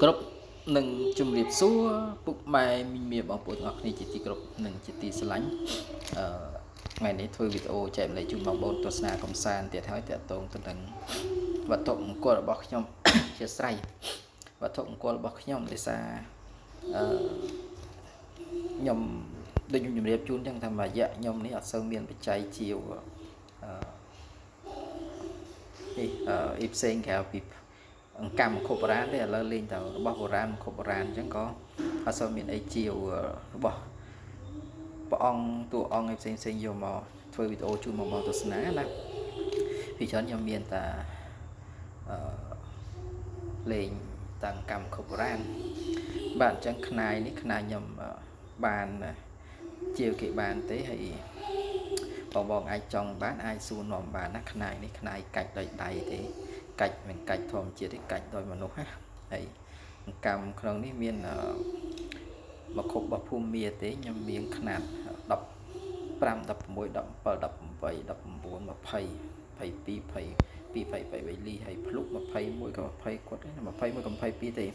គ្រប់នឹងជំរាបសួរពុកម៉ែមីមីបងប្អូនទាំងអស់គ្នាជាទីគោរពនិងជាទីស្រឡាញ់ថ្ងៃនេះធ្វើវីដេអូចែកម្លែកជូនបងប្អូនទស្សនាកំសាន្តទៀតហើយតាក់ទងទៅនឹងវត្ថុមង្គលរបស់ខ្ញុំ ជាស្រ័យវត្ថុមង្គលរបស់ខ្ញុំដោយសារខ្ញុំដូចខ្ញុំជម្រាបជូនចឹងថាមួយរយៈខ្ញុំនេះអត់សូវមានបច្ច័យជាវនេះផ្សេងក្រៅពីកម្មមង្ខុបុរាណទេឥឡូវលេងតែរបស់បុរាណមង្ខុបុរាណអញ្ចឹងក៏អត់សូវមានអីជាវរបស់ព្រះអង្គតួអង្គឯផ្សេងយកមកធ្វើវីដេអូជូនមកទស្សនាណាពីច្រើនខ្ញុំមានតែលេងតាំងកម្មមង្ខុបុរាណបាទអញ្ចឹងខ្នាយនេះខ្នាយខ្ញុំបានជាវគេបានទេហើយបងអាចចង់បានអាចសួរនាំបានណាខ្នាយនេះខ្នាយកាច់ដោយដៃទេកាច់មិនកាច់ធម្មជាតិទេកាច់ដោយមនុស្សណាហើយកម្មក្នុងនេះមានមកគ្រប់របស់ភូមិមាទេខ្ញុំមានຂະຫນាត15 16 17 18 19 20 22 23លីហើយភ្លុក21ក៏20គាត់ណា21ក៏22ទេ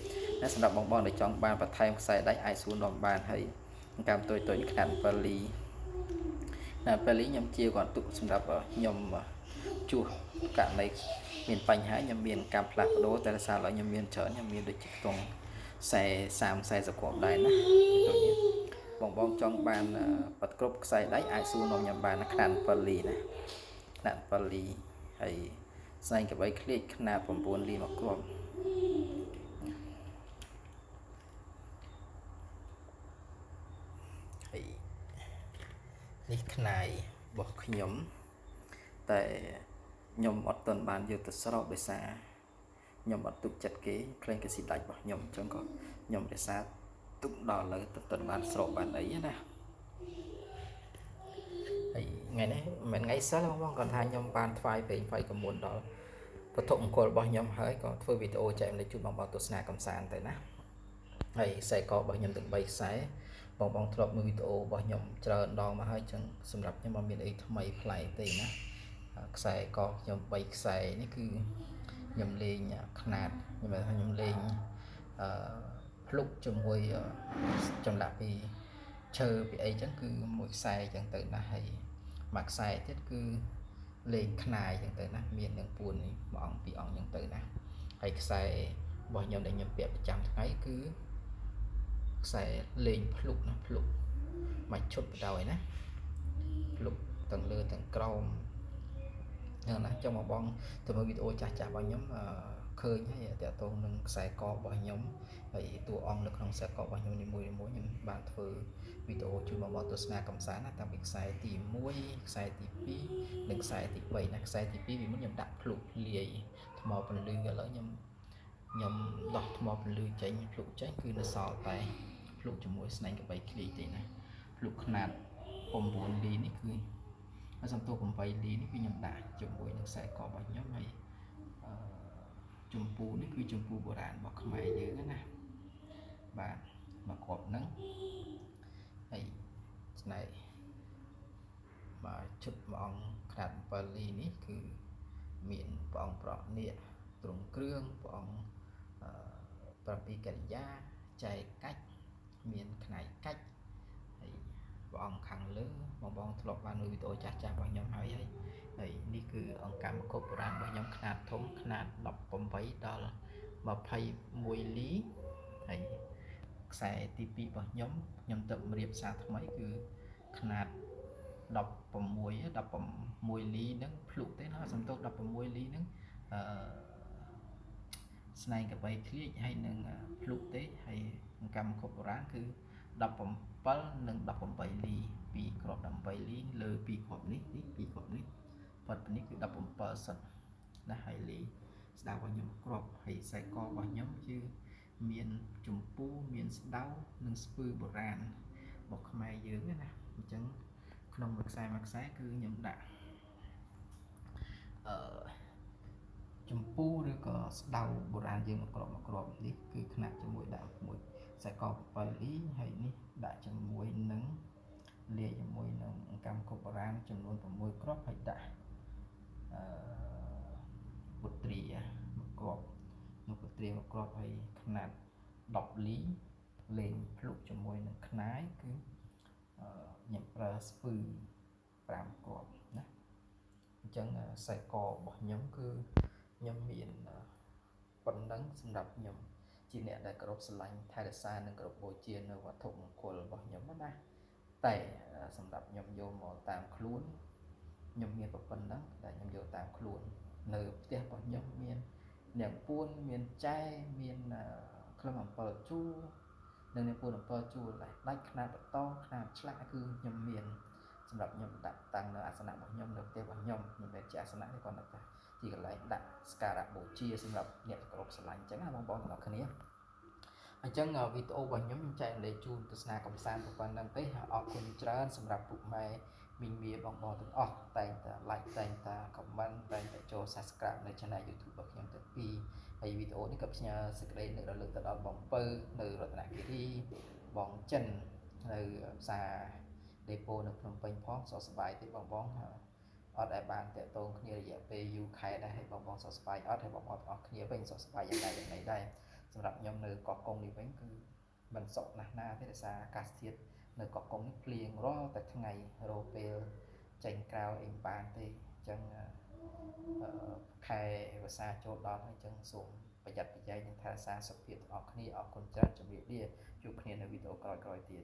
ណាសម្រាប់បងដែលចង់បានបន្ថែមខ្សែដៃអាចសួរនាំបានហើយកម្មតូចៗຂະຫນាត7លីណាពេលនេះខ្ញុំជាគាត់ទុកសម្រាប់ខ្ញុំជួសករណីមានបញ្ហាខ្ញុំមានកម្មផ្លាស់ប្ដូរតែសារឡើយខ្ញុំមានច្រើនខ្ញុំមានដូចជាខ្ទង់40 គ្រាប់ដែរណាដូចនេះបងចង់បានបាត់គ្រប់ខ្សែដៃអាចសួរនាំខ្ញុំបានណាຂະຫນាត7លីណាຂະຫນាត7លីហើយស្នែងកបីឃ្លៀកຂະຫນាត9លីមកគ្រាប់ហើយនេះខ្នាយរបស់ខ្ញុំតែខ្ញុំអត់ទាន់បានយកទៅស្រោបដោយសារខ្ញុំអត់ទុកចិត្តគេខ្លែងគេស៊ីដាច់របស់ខ្ញុំអញ្ចឹងក៏ខ្ញុំរក្សាទុកដល់លើទៅទាន់បានស្រោបបានអីណាហើយថ្ងៃនេះមិនថ្ងៃសិលបងគាត់ថាខ្ញុំបានថ្វាយព្រេងថ្វាយកមុនដល់វត្ថុមង្គលរបស់ខ្ញុំហើយក៏ធ្វើវីដេអូចែកម្លែកជូនបងទស្សនាកំសាន្តទៅណាហើយខ្សែករបស់ខ្ញុំទាំង3ខ្សែបងធ្លាប់មើលវីដេអូរបស់ខ្ញុំច្រើនដងមកហើយចឹងសម្រាប់ខ្ញុំមិនមានអីថ្មីប្លែកទេណាខ្សែកខ្ញុំ3ខ្សែនេះគឺខ្ញុំលេងຂະຫນាតខ្ញុំលេងភ្លុកជាមួយចម្លាក់ពីឈើពីអីចឹងគឺមួយខ្សែចឹងទៅណាហើយមួយខ្សែទៀតគឺលេងខ្នាយចឹងទៅណាមាននឹងពួននេះមួយអង្គពីរអង្គចឹងទៅណាហើយខ្សែរបស់ខ្ញុំដែលខ្ញុំពាក់ប្រចាំថ្ងៃគឺខ្សែលេងភ្លុកណាភ្លុកមួយឈុតបដ ாய் ណាភ្លុកទាំងលើទាំងក្រោមហ្នឹងណាចង់មកបងទៅមើលវីដេអូចាស់របស់ខ្ញុំឃើញហើយតាក់ទងនឹងខ្សែករបស់ខ្ញុំហើយតួអង្គនៅក្នុងខ្សែករបស់ខ្ញុំនីមួយៗខ្ញុំបានធ្វើវីដេអូជូនមកទស្សនាកំសាន្តណាតាំងពីខ្សែទី1ខ្សែទី2និងខ្សែទី3ណាខ្សែទី2ពីមុនខ្ញុំដាក់ភ្លុកលាយថ្មពន្លឺឥឡូវខ្ញុំដោះថ្មពន្លឺចេញភ្លុកចេញគឺនៅសល់តែភ្លុកជាមួយស្នែងកបីឃ្លីទេណាភ្លុកຂະຫນាត9លីនេះគឺសំទោស8លីនេះគឺខ្ញុំដាក់ជាមួយនឹងខ្សែករបស់ខ្ញុំហើយចម្ពូនេះគឺចម្ពូបុរាណរបស់ខ្មែរយើងណាបាទមកគ្រាប់ហ្នឹងហើយស្នែកមកឈុតមួយអង្គຂະຫນាត7លីនេះគឺមានព្រះអង្គប្រក់នាគទ្រង់គ្រឿងព្រះអង្គ7កិរិយាចែកកាច់មានខ្នែកកាច់ហើយព្រះអង្គខាងលើបងធ្លាប់បានមើលវីដេអូចាស់របស់ខ្ញុំហើយនេះគឺអង្គកម្មមង្ខុបុរាណរបស់ខ្ញុំຂະຫນាតធំຂະຫນាត18ដល់21លីហើយខ្សែទី2របស់ខ្ញុំទៅរៀបសារថ្មីគឺຂະຫນាត16លីហ្នឹងភ្លុកទេណាសំទោស16លីហ្នឹងស្នែងកបីឃ្លៀកហើយនឹងភ្លុកទេហើយកម្មមង្ខុបុរាណគឺ17និង18លី2គ្រាប់18លីលើ2គ្រាប់នេះ2គ្រាប់នេះប៉ុតនេះគឺ17សិនណាហើយលីស្ដៅរបស់ខ្ញុំគ្រាប់ហើយខ្សែករបស់ខ្ញុំគឺមានចម្ពូមានស្ដៅនិងស្ពឺបុរាណរបស់ខ្មែរយើងណាអញ្ចឹងក្នុងមួយខ្សែគឺខ្ញុំដាក់ចម្ពូឬក៏ស្ដៅបុរាណយើងមកគ្រាប់នេះគឺຂະຫນាតជាមួយដាក់មួយខ្សែក7លីហើយនេះដាក់ជាមួយនឹងលាយជាមួយនឹងកម្មមង្ខុបុរាណចំនួន6គ្រាប់ហើយដាក់ពុទ្រាមកគ្រាប់ហើយຂະຫນាត 10 លីលេងភ្លុកជាមួយនឹងខ្នាយគឺខ្ញុំប្រើស្ពឺ5គ្រាប់ណាអញ្ចឹងខ្សែករបស់ខ្ញុំគឺខ្ញុំមានប៉ុណ្ណឹងសម្រាប់ខ្ញុំជាអ្នកដែលគោរពស្រឡាញ់ថែរក្សានិងគោរពបូជានៅវត្ថុមង្គលរបស់ខ្ញុំណាតែសម្រាប់ខ្ញុំយកមកតាមខ្លួនខ្ញុំមានប៉ុណ្ណឹងដែលខ្ញុំយកតាមខ្លួននៅផ្ទះរបស់ខ្ញុំមាននាងពួនមានចែមានក្លឹមអំពិលជូរនិងនាងពួនអំពិលជូរដាច់ខ្នាតបតងខ្នាតឆ្លាក់គឺខ្ញុំមានសម្រាប់ខ្ញុំដាក់តាំងនៅអាសនៈរបស់ខ្ញុំនៅផ្ទះរបស់ខ្ញុំមិនមែនជាអាសនៈទេគាត់ថាជាកន្លែងដាក់សក្ការៈបូជាសម្រាប់អ្នកគោរពស្រឡាញ់អញ្ចឹងណាបងប្អូនទាំងអស់គ្នាអញ្ចឹងវីដេអូរបស់ខ្ញុំចែករំលែកជូនទស្សនាកំសាន្តប៉ុណ្ណឹងទេអរគុណច្រើនសម្រាប់ពុកម៉ែមីងមាបងទាំងអស់តែងតែ like តែងតែ comment តែងតែចូល subscribe នៅ channel YouTube របស់ខ្ញុំទាំងពីរហើយវីដេអូនេះក៏ផ្ញើសេចក្តីនឹករលឹកទៅដល់បងពៅនៅរតនគិរីបងចិននៅផ្សារដេប៉ូនៅភ្នំពេញផងសុខសប្បាយទេបងអត់ដែលបានតាក់ទងគ្នារយៈពេលយូរខែដែរហើយបងសុខសប្បាយអត់ហើយបងទាំងអស់គ្នាវិញសុខសប្បាយយ៉ាងណាដែរសម្រាប់ខ្ញុំនៅកោះកុងនេះវិញគឺមិនសុខណាស់ណាទេដោយសារអាកាសធាតុនៅកោះកុងនេះភ្លៀងរាល់តែថ្ងៃរោពេលចេញក្រៅអីមិនបានទេអញ្ចឹងខែវស្សាចូលដល់ហើយអញ្ចឹងសូមប្រយ័ត្នប្រយែងនិងថែរក្សាសុខភាពទាំងអស់គ្នាអរគុណច្រើនជម្រាបលាជួបគ្នានៅវីដេអូក្រោយៗទៀត